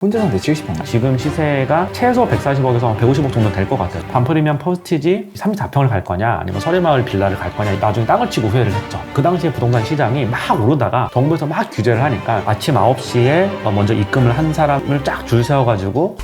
혼자 사는데 70평. 지금 시세가 최소 140억에서 150억 정도 될 것 같아요. 반프리미엄 퍼스티지 34평을 갈 거냐 아니면 서리마을 빌라를 갈 거냐 나중에 땅을 치고 후회를 했죠. 그 당시에 부동산 시장이 막 오르다가 정부에서 막 규제를 하니까 아침 9시에 먼저 입금을 한 사람을 쫙 줄 세워가지고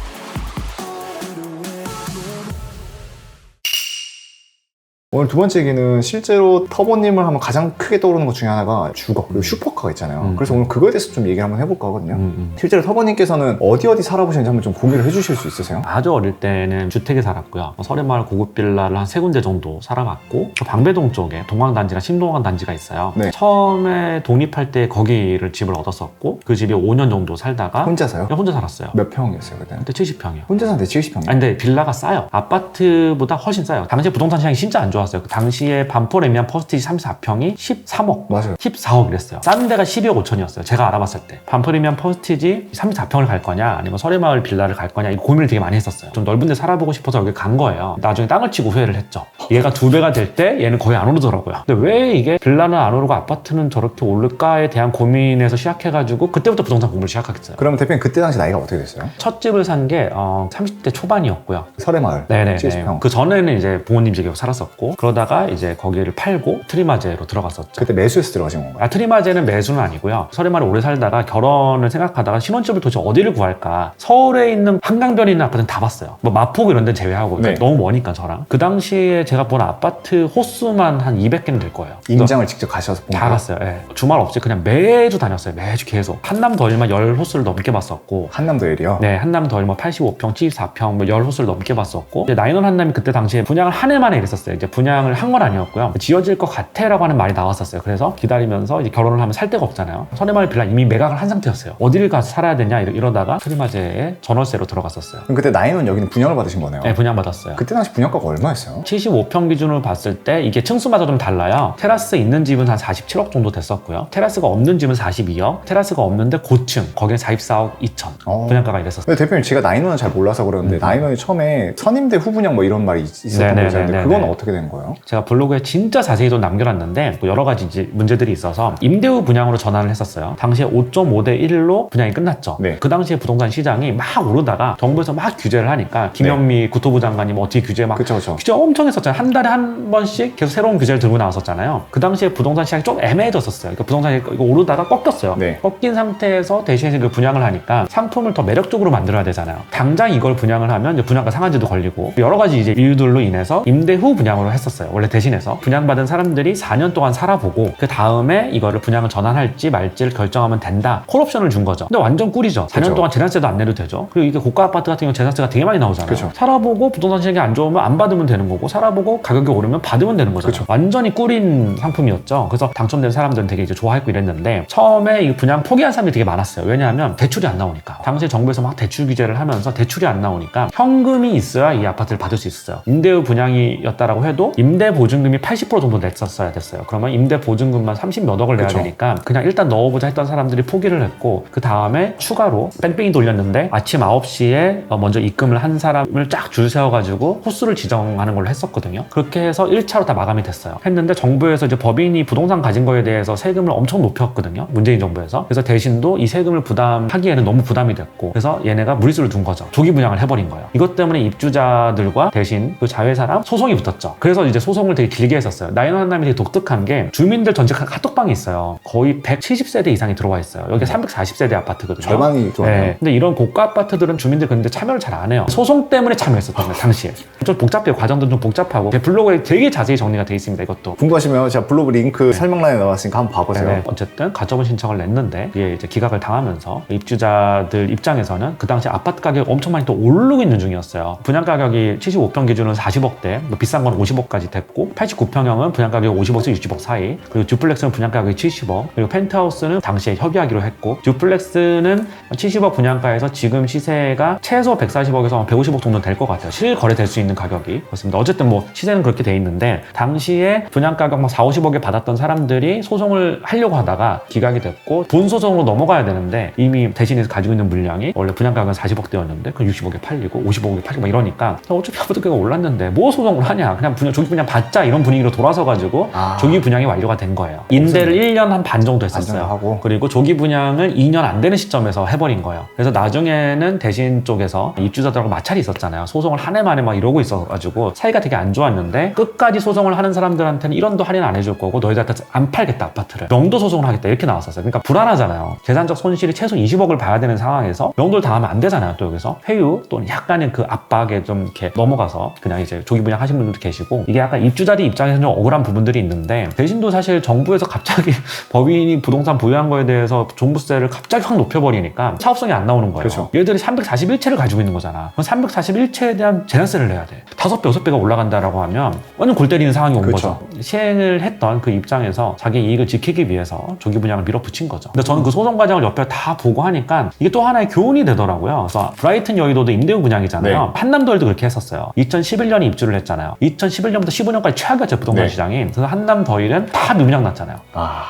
오늘 두 번째 얘기는 실제로 터보님을 하면 가장 크게 떠오르는 것 중에 하나가 주거 그리고 슈퍼카가 있잖아요. 그래서 오늘 그거에 대해서 좀 얘기를 한번 해볼까 하거든요. 실제로 터보님께서는 어디 살아보셨는지 한번 좀 공유를 해주실 수 있으세요? 아주 어릴 때는 주택에 살았고요. 서리마을 고급 빌라를 한 3군데 정도 살아봤고 방배동 쪽에 동광단지나 신동광단지가 있어요. 네. 처음에 독립할 때 거기를 집을 얻었었고 그 집에 5년 정도 살다가 혼자서요? 혼자 살았어요. 몇 평이었어요 그때? 그때 70평이요. 혼자 사는데 70평이요? 아니 근데 빌라가 싸요. 아파트보다 훨씬 싸요. 당시에 부동산 시장이 진짜 안 좋았어요. 그 당시에 반포레미안 퍼스티지 34평이 13억 맞아요. 14억 이랬어요. 싼 데가 12억 5천이었어요. 제가 알아봤을 때. 반포레미안 퍼스티지 34평을 갈 거냐 아니면 서리마을 빌라를 갈 거냐 이 고민을 되게 많이 했었어요. 좀 넓은 데 살아보고 싶어서 여기 간 거예요. 나중에 땅을 치고 후회를 했죠. 얘가 2배가 될 때 얘는 거의 안 오르더라고요. 근데 왜 이게 빌라는 안 오르고 아파트는 저렇게 오를까에 대한 고민에서 시작해가지고 그때부터 부동산 공부를 시작하겠어요. 그러면 대표님 그때 당시 나이가 어떻게 됐어요? 첫 집을 산 게 30대 초반이었고요. 설해마을 네네. 70평. 그 전에는 이제 부모님 집에 살았었고 그러다가 이제 거기를 팔고 트리마제로 들어갔었죠. 그때 매수해서 들어가신 건가요? 트리마제는 매수는 아니고요. 서리마을에 오래 살다가 결혼을 생각하다가 신혼집을 도대체 어디를 구할까 서울에 있는 한강변에 있는 아파트는 다 봤어요. 뭐 마포구 이런 데는 제외하고 네. 너무 머니까 저랑 그 당시에 제가 본 아파트 호수만 한 200개는 될 거예요. 임장을 직접 가셔서 본 다 거예요? 갔어요. 예. 주말 없이 그냥 매주 다녔어요. 매주 계속 한남 더일만 10호수를 넘게 봤었고 한남도 L이요? 네, 한남 더일 뭐 85평, 74평, 뭐 10호수를 넘게 봤었고 이제 나인원 한남이 그때 당시에 분양을 한 해 만에 이랬었어요. 이제 분양을 한 건 아니었고요. 지어질 것 같아라고 하는 말이 나왔었어요. 그래서 기다리면서 이제 결혼을 하면 살 데가 없잖아요. 서리마을 빌라 이미 매각을 한 상태였어요. 어디를 가서 살아야 되냐 이러다가 트리마제에 전월세로 들어갔었어요. 그럼 그때 나인원 여기는 분양을 받으신 거네요? 네, 분양받았어요. 그때 당시 분양가가 얼마였어요? 75평 기준으로 봤을 때 이게 층수마다 좀 달라요. 테라스 있는 집은 한 47억 정도 됐었고요. 테라스가 없는 집은 42억, 테라스가 없는데 고층 거기는 44억 2천 분양가가 이랬었어요. 근데 대표님 제가 나인원은 잘 몰라서 그러는데 나인원이 처음에 선임대 후분양 뭐 이런 말이 있었던 네네네네네. 거죠. 근데 그건 어떻게 된 거예요? 제가 블로그에 진짜 자세히 좀 남겨놨는데 뭐 여러 가지 이제 문제들이 있어서 임대 후 분양으로 전환을 했었어요. 당시에 5.5대 1로 분양이 끝났죠. 네. 그 당시에 부동산 시장이 막 오르다가 정부에서 막 규제를 하니까 김현미 국토부 장관이 뭐 어떻게 규제 막 그쵸. 규제 엄청 했었잖아요. 한 달에 한 번씩 계속 새로운 규제를 들고 나왔었잖아요. 그 당시에 부동산 시장이 좀 애매해졌었어요. 그러니까 부동산이 이거 오르다가 꺾였어요. 네. 꺾인 상태에서 대신에 그 분양을 하니까 상품을 더 매력적으로 만들어야 되잖아요. 당장 이걸 분양을 하면 이제 분양가 상한제도 걸리고 여러 가지 이제 이유들로 인해서 임대 후 분양으로 했었어요. 원래 대신해서 분양받은 사람들이 4년 동안 살아보고 그 다음에 이거를 분양을 전환할지 말지를 결정하면 된다. 콜옵션을 준 거죠. 근데 완전 꿀이죠. 4년 그쵸. 동안 재산세도 안 내도 되죠. 그리고 이게 고가 아파트 같은 경우 재산세가 되게 많이 나오잖아요. 그쵸. 살아보고 부동산 시장이 안 좋으면 안 받으면 되는 거고 살아보고 가격이 오르면 받으면 되는 거잖아요. 그쵸. 완전히 꿀인 상품이었죠. 그래서 당첨된 사람들은 되게 이제 좋아했고 이랬는데 처음에 이 분양 포기한 사람들이 되게 많았어요. 왜냐하면 대출이 안 나오니까. 당시에 정부에서 막 대출 규제를 하면서 대출이 안 나오니까 현금이 있어야 이 아파트를 받을 수 있었어요. 임대 후 분양이었다라고 해도 임대 보증금이 80% 정도 냈었어야 됐어요. 그러면 임대 보증금만 30몇 억을 내야 그쵸. 되니까 그냥 일단 넣어보자 했던 사람들이 포기를 했고 그 다음에 추가로 뺑뺑이 돌렸는데 아침 9시에 먼저 입금을 한 사람을 쫙 줄 세워가지고 호수를 지정하는 걸로 했었거든요. 그렇게 해서 1차로 다 마감이 됐어요. 했는데 정부에서 이제 법인이 부동산 가진 거에 대해서 세금을 엄청 높였거든요. 문재인 정부에서. 그래서 대신도 이 세금을 부담하기에는 너무 부담이 됐고 그래서 얘네가 무리수를 둔 거죠. 조기 분양을 해버린 거예요. 이것 때문에 입주자들과 대신 그 자회사랑 소송이 붙었죠. 그래서 이제 소송을 되게 길게 했었어요. 나인원 한남이 되게 독특한 게 주민들 전체 카톡방이 있어요. 거의 170세대 이상이 들어와 있어요. 여기 340세대 아파트거든요. 절반이 들어와요. 네. 근데 이런 고가 아파트들은 주민들 근데 참여를 잘 안 해요. 소송 때문에 참여했었던 거예요, 당시에. 좀 복잡해요. 과정도 좀 복잡하고. 제 블로그에 되게 자세히 정리가 돼 있습니다, 이것도. 궁금하시면 제가 블로그 링크 설명란에 넣어놨으니까 한번 봐보세요. 네네. 어쨌든 가처분 신청을 냈는데 이게 이제 기각을 당하면서 입주자들 입장에서는 그 당시 아파트 가격이 엄청 많이 또 오르고 있는 중이었어요. 분양 가격이 75평 기준은 40억대, 뭐 비싼 건 50억까지 됐고 89평형은 분양 가격이 50억에서 60억 사이, 그리고 듀플렉스는 분양 가격이 70억, 그리고 펜트하우스는 당시에 협의하기로 했고 듀플렉스는 70억 분양가에서 지금 시세가 최소 140억에서 150억 정도 될 것 같아요. 실거래될 수 있는 가격이. 그렇습니다. 어쨌든 뭐 시세는 그렇게 돼 있는데 당시에 분양 가격 막 4, 50억에 받았던 사람들이 소송을 하려고 하다가 기각이 됐고 본 소송으로 넘어가야 되는데 이미 대신해서 가지고 있는 물량이 원래 분양 가격은 40억대였는데 그 60억에 팔리고 50억에 팔리고 막 이러니까 어차피 아파트 가격 올랐는데 뭐 소송을 하냐, 그냥 조기 분양 받자 이런 분위기로 돌아서가지고 조기 분양이 완료가 된 거예요. 임대를 1년 한 반 정도 했었어요. 하고. 그리고 조기 분양을 2년 안 되는 시점에서 해버린 거예요. 그래서 나중에는 대신 쪽에서 입주자들하고 마찰이 있었잖아요. 소송을 한 해 만에 막 이러고 있어가지고 사이가 되게 안 좋았는데 끝까지 소송을 하는 사람들한테는 1원도 할인 안 해줄 거고 너희들한테 안 팔겠다 아파트를. 명도 소송을 하겠다 이렇게 나왔었어요. 그러니까 불안하잖아요. 재산적 손실이 최소 20억을 봐야 되는 상황에서 명도를 당하면 안 되잖아요. 또 여기서 회유 또는 약간의 그 압박에 좀 이렇게 넘어가서 그냥 이제 조기 분양 하신 분들도 계시고 이게 약간 입주자들 입장에서는 좀 억울한 부분들이 있는데 대신도 사실 정부에서 갑자기 법인이 부동산 보유한 거에 대해서 종부세를 갑자기 확 높여버리니까 사업성이 안 나오는 거예요. 그렇죠. 얘들이 341채를 가지고 있는 거잖아. 그럼 341채에 대한 재산세를 내야 돼. 5배, 6배가 올라간다라고 하면 완전 골 때리는 상황이 온 그렇죠. 거죠. 시행을 했던 그 입장에서 자기 이익을 지키기 위해서 조기 분양을 밀어붙인 거죠. 근데 저는 그 소송 과정을 옆에 다 보고 하니까 이게 또 하나의 교훈이 되더라고요. 그래서 브라이튼 여의도도 임대용 분양이잖아요. 네. 한남더일도 그렇게 했었어요. 2011년에 입주를 했잖아요. 2011년부터 15년까지 최악이었죠, 부동산 네. 시장이. 그래서 한남더일은 다 미분양 났잖아요.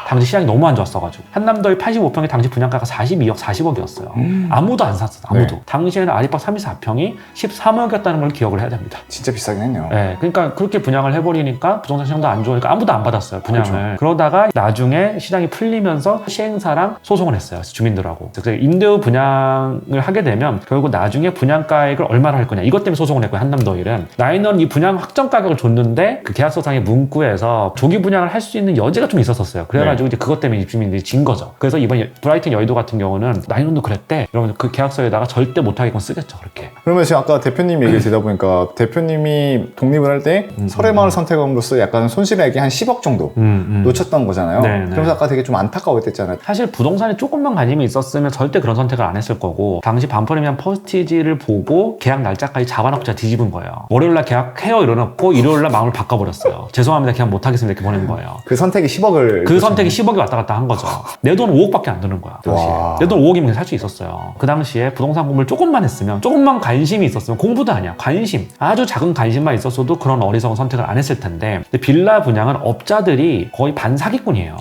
당시 시장이 너무 안 좋았어가지고. 한남더일 85평의 당시 분양가가 42억, 40억이었어요. 아무도 안 샀어, 아무도. 네. 당시에는 아리박 34평이 13억이었다는 걸 기억을 해야 됩니다. 진짜 비싸긴 했네요. 네, 그러니까 그렇게 분양을 해버리니까 부동산 시장도 안 좋으니까 아무도 안 받았어요, 분양을. 그렇죠. 그러다가 나중에 시장이 풀리면서 시행사랑 소송을 했어요, 주민들하고. 그래서 임대후 분양을 하게 되면 결국 나중에 분양가액을 얼마나 할 거냐 이것 때문에 소송을 했고요. 한남더일은 나인원 이 분양 확정 가격을 줬는데 그 계약서상의 문구에서 조기 분양을 할 수 있는 여지가 좀 있었어요. 그래가지고 이제 그것 때문에 입주민들이 진 거죠. 그래서 이번 브라이튼 여의도 같은 경우는 나인원도 그랬대. 이러면 그 계약서에다가 절대 못하게끔 쓰겠죠, 그렇게. 그러면 지금 아까 대표님 얘기 듣다 보니까 대표님이 독립을 할 때 설해마을 선택함으로써 약간 손실액이 한 10억 정도 놓쳤던 거잖아요. 네, 네. 그래서 아까 되게 좀 안타까워했잖아요. 사실 부동산에 조금만 관심이 있었으면 절대 그런 선택을 안 했을 거고 당시 반프리미엄 퍼스티지를 보고 계약 날짜까지 잡아놓고 제가 뒤집은 거예요. 월요일날 계약해요 이러놓고 일요일날 마음을 바꿔버렸어요. 죄송합니다, 계약 못하겠습니다 이렇게 보낸 거예요. 그 선택이 10억을 그 선택이 10억이 왔다 갔다 한 거죠. 내 돈 5억밖에 안 드는 거야, 당시에. 와. 내 돈 5억이면 살 수 있었어요. 그 당시에 부동산 공부를 조금만 했으면, 조금만 관심이 있었으면, 공부도 아니야, 관심. 아주 작은 관심만 있었어도 그런 어리석은 선택을 안 했을 텐데, 근데 빌라 분양은 업자들이 거의 반사기꾼이에요.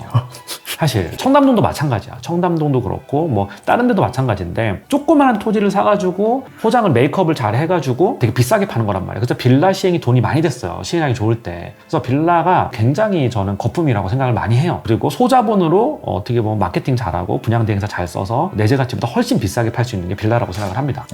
사실 청담동도 마찬가지야. 청담동도 그렇고 뭐 다른 데도 마찬가지인데 조그마한 토지를 사가지고 포장을 메이크업을 잘 해가지고 되게 비싸게 파는 거란 말이에요. 그래서 빌라 시행이 돈이 많이 됐어요, 시행하기 좋을 때. 그래서 빌라가 굉장히 저는 거품이라고 생각을 많이 해요. 그리고 소자본으로 어떻게 보면 마케팅 잘하고 분양대행사 잘 써서 내재 가치보다 훨씬 비싸게 팔 수 있는 게 빌라라고 생각을 합니다.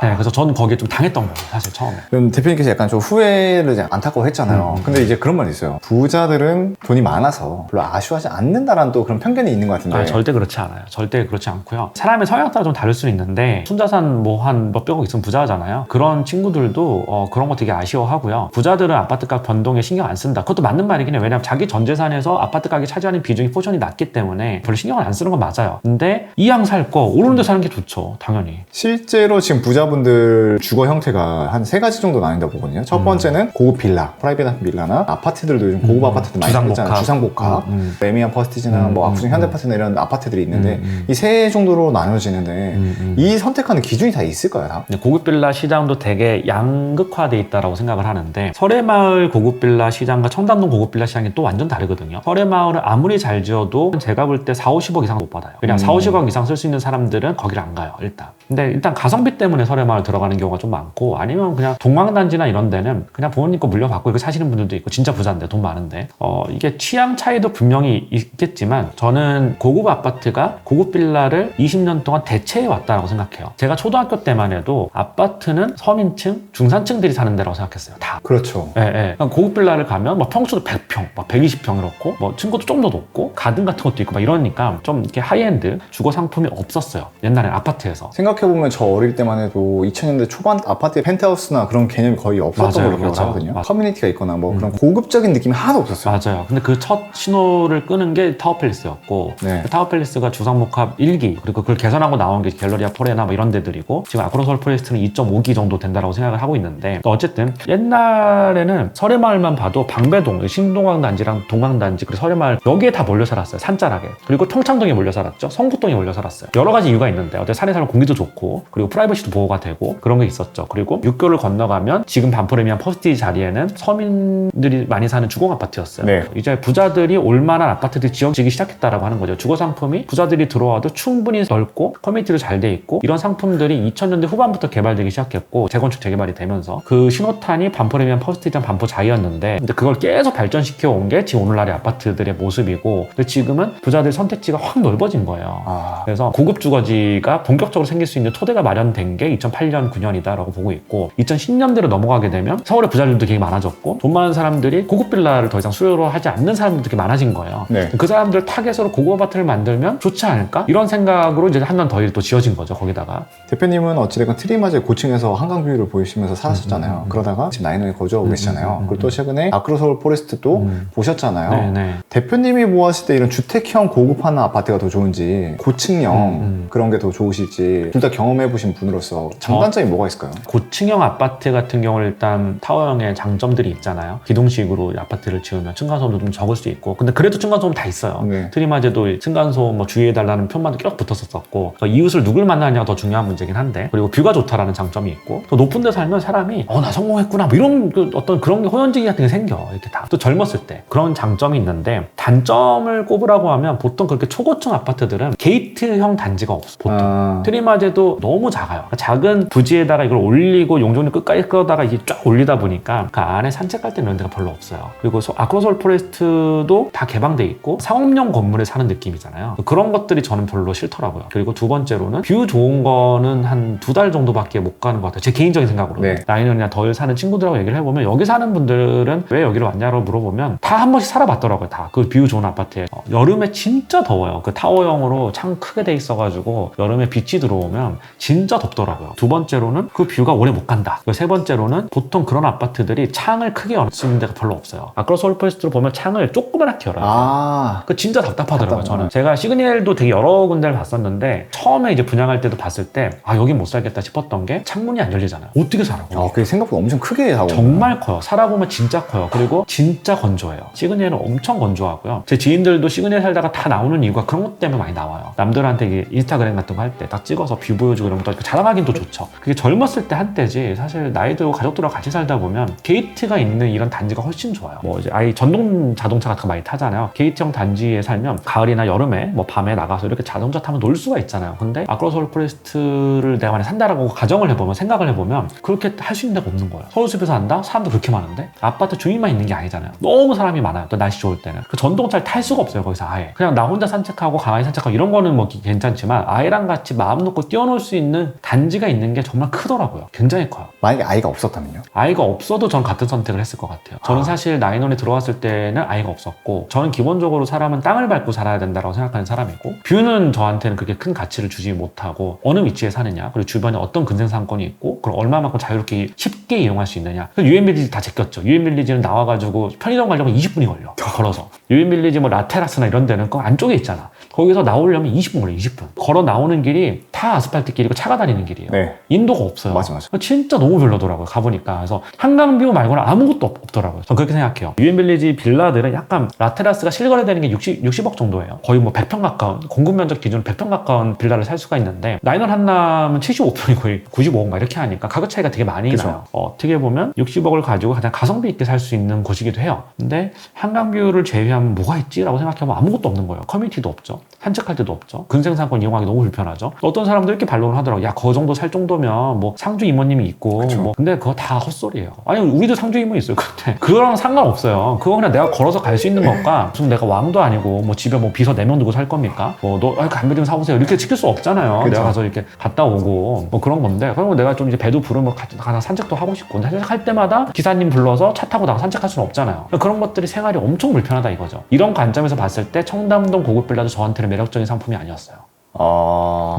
네, 그래서 저는 거기에 좀 당했던 거예요, 사실 처음에. 그럼 대표님께서 약간 좀 후회를 안타까워 했잖아요. 근데 이제 그런 말이 있어요. 부자들은 돈이 많아서 별로 아쉬워하지 않는다라는 또 그런 편견이 있는 것 같은데. 절대 그렇지 않아요. 절대 그렇지 않고요. 사람의 성향 따라 좀 다를 수는 있는데 순자산 뭐 한 몇백억 있으면 부자잖아요. 그런 친구들도 그런 거 되게 아쉬워하고요. 부자들은 아파트값 변동에 신경 안 쓴다. 그것도 맞는 말이긴 해요. 왜냐하면 자기 전 재산에서 아파트 가격이 차지하는 비중이 포션이 낮기 때문에 별로 신경을 안 쓰는 건 맞아요. 근데 이왕 살 거 오르는 데 사는 게 좋죠, 당연히. 실제로 지금 부자분들 주거 형태가 한 3가지 정도 나뉜다고 보거든요. 첫 번째는 고급 빌라, 프라이빗한 빌라나 아파트들도 요즘 고급 아파트들 많이 있잖아요. 주상복합, 레미안 퍼스티지나 뭐 압구정 현대아파트나 이런 아파트들이 있는데 이 세 정도로 나눠지는데 이 선택하는 기준이 다 있을까요, 다? 고급 빌라 시장도 되게 양극화돼 있다라고 생각을 하는데 설해마을 고급 빌라 시장과 청담동 고급 빌라 시장이 또 완전 다르거든요. 설해마을은 아무리 잘 지어도 제가 볼 때 4, 50억 이상 못 받아요. 그냥 4, 50억 이상 쓸 수 있는 사람들은 거기를 안 가요, 일단. 근데 일단 가성비 때문에 설해마을 들어가는 경우가 좀 많고 아니면 그냥 동광단지나 이런 데는 그냥 부모님 거 물려받고 이거 사시는 분들도 있고 진짜 부자인데 돈 많은데 이게 취향 차이도 분명히 있겠지만 저는 고급 아파트가 고급 빌라를 20년 동안 대체해 왔다고 생각해요. 제가 초등학교 때만 해도 아파트는 서민층, 중산층들이 사는 데라고 생각했어요, 다. 그렇죠. 예. 고급 빌라를 가면 막 평수도 100평, 막 120평 이렇고 뭐 층고도 좀 더 높고 가든 같은 것도 있고 막 이러니까 좀 이렇게 하이엔드 주거 상품이 없었어요, 옛날엔 아파트에서. 생각해보면 저 어릴 때만 해도 2000년대 초반 아파트의 펜트하우스나 그런 개념이 거의 없었던 맞아요, 걸로 맞아요. 기억하거든요. 맞아요. 커뮤니티가 있거나 뭐 그런 고급적인 느낌이 하나도 없었어요. 맞아요. 근데 그 첫 신호를 끄는 게 타워팰리스였고 네. 그 타워팰리스가 주상복합 1기 그리고 그걸 개선하고 나온 게 갤러리아 포레나 뭐 이런 데들이고 지금 아크로솔 포레스트는 2.5기 정도 된다고 생각을 하고 있는데 어쨌든 옛날에는 설해마을만 봐도 방배동, 신동강 단지랑 동강 단지 그리고 설해마을 여기에 다 몰려 살았어요, 산자락에. 그리고 평창동에 몰려 살았죠, 성북동에 몰려 살았어요. 여러 가지 이유가 있는데 어때 산에 살면 공기도 좋고 그리고 프라이버시도 보호가 되고 그런 게 있었죠. 그리고 육교를 건너가면 지금 반프레미엄 퍼스티지 자리에는 서민들이 많이 사는 주공 아파트였어요. 네. 이제 부자들이 올만한 아파트들이 지어지기 시작 시작했다라고 하는 거죠. 주거 상품이 부자들이 들어와도 충분히 넓고 커뮤니티도 잘 돼 있고 이런 상품들이 2000년대 후반부터 개발되기 시작했고 재건축 재개발이 되면서 그 신호탄이 반포레미안 퍼스트이전 반포 자이였는데 근데 그걸 계속 발전시켜 온 게 지금 오늘날의 아파트들의 모습이고 근데 지금은 부자들 선택지가 확 넓어진 거예요. 그래서 고급 주거지가 본격적으로 생길 수 있는 토대가 마련된 게 2008년 9년이다라고 보고 있고 2010년대로 넘어가게 되면 서울의 부자들도 되게 많아졌고 돈 많은 사람들이 고급 빌라를 더 이상 수요로 하지 않는 사람들도 되게 많아진 거예요. 네. 그 사람들 타겟으로 고급 아파트를 만들면 좋지 않을까? 이런 생각으로 이제 한 번 더 또 지어진 거죠. 거기다가 대표님은 어찌됐건 트리마제 고층에서 한강뷰를 보이시면서 살았었잖아요. 그러다가 지금 나인원에 거주하고 계시잖아요. 그리고 또 최근에 아크로서울 포레스트도 보셨잖아요. 네네. 대표님이 모았을 때 이런 주택형 고급화나 아파트가 더 좋은지 고층형 그런 게 더 좋으실지 둘 다 경험해보신 분으로서 장단점이 뭐가 있을까요? 고층형 아파트 같은 경우는 일단 타워형의 장점들이 있잖아요. 기둥식으로 아파트를 지으면 층간소음도 좀 적을 수 있고 근데 그래도 층간소음 다 있어요. 네. 트리마제도 층간소음 뭐 주의해달라는 표만도 쭉 붙었었고 그러니까 이웃을 누굴 만나느냐가 더 중요한 문제긴 한데 그리고 뷰가 좋다라는 장점이 있고 또 높은 데 살면 사람이 나 성공했구나 뭐 이런 어떤 그런 게 호연지기 같은 게 생겨 이렇게 다 또 젊었을 때 그런 장점이 있는데 단점을 꼽으라고 하면 보통 그렇게 초고층 아파트들은 게이트형 단지가 없어 보통 트리마제도 너무 작아요. 그러니까 작은 부지에다가 이걸 올리고 용적률 끝까지 끌어다가 이게 쫙 올리다 보니까 그 안에 산책할 때 이런 데가 별로 없어요. 그리고 아크로서울 포레스트도 다 개방돼 있고 상업용 건물에 사는 느낌이잖아요. 그런 것들이 저는 별로 싫더라고요. 그리고 두 번째로는 뷰 좋은 거는 한 2달 정도밖에 못 가는 것 같아요. 제 개인적인 생각으로. 네. 나인원이나 덜 사는 친구들하고 얘기를 해보면 여기 사는 분들은 왜 여기로 왔냐고 물어보면 다 한 번씩 살아봤더라고요. 다. 그 뷰 좋은 아파트에. 여름에 진짜 더워요. 그 타워형으로 창 크게 돼 있어가지고 여름에 빛이 들어오면 진짜 덥더라고요. 두 번째로는 그 뷰가 오래 못 간다. 세 번째로는 보통 그런 아파트들이 창을 크게 열 수 있는 데가 별로 없어요. 아크로서울 포레스트로 보면 창을 조그맣게 열어요. 그 진짜 답답하더라고요. 저는. 제가 시그니엘도 되게 여러 군데를 봤었는데 처음에 이제 분양할 때도 봤을 때 여긴 못 살겠다 싶었던 게 창문이 안 열리잖아요. 어떻게 살아? 그게 생각보다 엄청 크게 하고 정말 커요. 살아보면 진짜 커요. 그리고 진짜 건조해요. 시그니엘은 엄청 건조하고요. 제 지인들도 시그니엘 살다가 다 나오는 이유가 그런 것 때문에 많이 나와요. 남들한테 이게 인스타그램 같은 거 할 때 딱 찍어서 뷰 보여주고 이런 것도 자랑하긴 또 좋죠. 그게 젊었을 때 한때지 사실 나이 들고 가족들하고 같이 살다 보면 게이트가 있는 이런 단지가 훨씬 좋아요. 뭐 이제 전동 자동차 같은 거 많이 타잖아요. 게이트형 단지에 살면 가을이나 여름에 뭐 밤에 나가서 이렇게 자동차 타면 놀 수가 있잖아요. 근데 아크로서울 포레스트를 내가 만약 산다라고 가정을 해보면 생각을 해보면 그렇게 할 수 있는 데가 없는 거예요. 서울숲에서 한다? 사람도 그렇게 많은데 아파트 주인만 있는 게 아니잖아요. 너무 사람이 많아요. 또 날씨 좋을 때는 그 전동차를 탈 수가 없어요. 거기서 아예 그냥 나 혼자 산책하고 강아지 산책하고 이런 거는 뭐 괜찮지만 아이랑 같이 마음 놓고 뛰어놀 수 있는 단지가 있는 게 정말 크더라고요. 굉장히 커요. 만약에 아이가 없었다면요? 아이가 없어도 전 같은 선택을 했을 것 같아요. 저는 사실 나인원에 들어왔을 때는 아이가 없었고 저는 기본적으로 사람은 땅을 밟고 살아야 된다고 생각하는 사람이고 뷰는 저한테는 그렇게 큰 가치를 주지 못하고 어느 위치에 사느냐 그리고 주변에 어떤 근생 상권이 있고 그럼 얼마만큼 자유롭게 쉽게 이용할 수 있느냐. 유엔빌리지 다 제꼈죠. 유엔빌리지는 나와가지고 편의점 가려면 20분이 걸려. 걸어서. 유엔빌리지 뭐 라테라스나 이런 데는 그 안쪽에 있잖아. 거기서 나오려면 20분 걸려. 20분. 걸어 나오는 길이 다 아스팔트 길이고 차가 다니는 길이에요. 네. 인도가 없어요. 맞아. 진짜 너무 별로더라고요. 가보니까. 그래서 한강뷰 말고는 아무것도 없더라고요. 저는 그렇게 생각해요. 유엔빌리지 빌라들은 약간 라테라스가 실거래되는 게 60억 정도예요. 거의 뭐 100평 가까운 공급 면적 기준 100평 가까운 빌라를 살 수가 있는데 나인원 한남은 75평이 거의 95억 막 이렇게 하니까 가격 차이가 되게 많이 그쵸. 나요. 어떻게 보면 60억을 가지고 가장 가성비 있게 살 수 있는 곳이기도 해요. 근데 한강뷰를 제외하면 뭐가 있지라고 생각해보면 아무것도 없는 거예요. 커뮤니티도 없죠. 산책할 때도 없죠. 근생상권 이용하기 너무 불편하죠. 어떤 사람들 이렇게 반론을 하더라고요. 그 정도 살 정도면 뭐 상주 이모님이 있고 뭐 근데 그거 다 헛소리예요. 아니 우리도 상주 이모 있어요. 근데 그거랑 상관없어요. 그거 그냥 내가 걸어서 갈 수 있는 것과 무슨 내가 왕도 아니고 뭐 집에 뭐 비서 4명 두고 살 겁니까? 뭐 너 담배 좀 사보세요. 이렇게 시킬 수 없잖아요. 그쵸. 내가 가서 이렇게 갔다 오고 뭐 그런 건데 그리고 내가 좀 이제 배도 부르면 가서 산책도 하고 싶고 근데 산책할 때마다 기사님 불러서 차 타고 나가 산책할 수는 없잖아요. 그런 것들이 생활이 엄청 불편하다 이거죠. 이런 관점에서 봤을 때 청담동 고급 빌라도 저한테는 매력적인 상품이 아니었어요.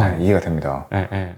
네. 이해가 됩니다. 네.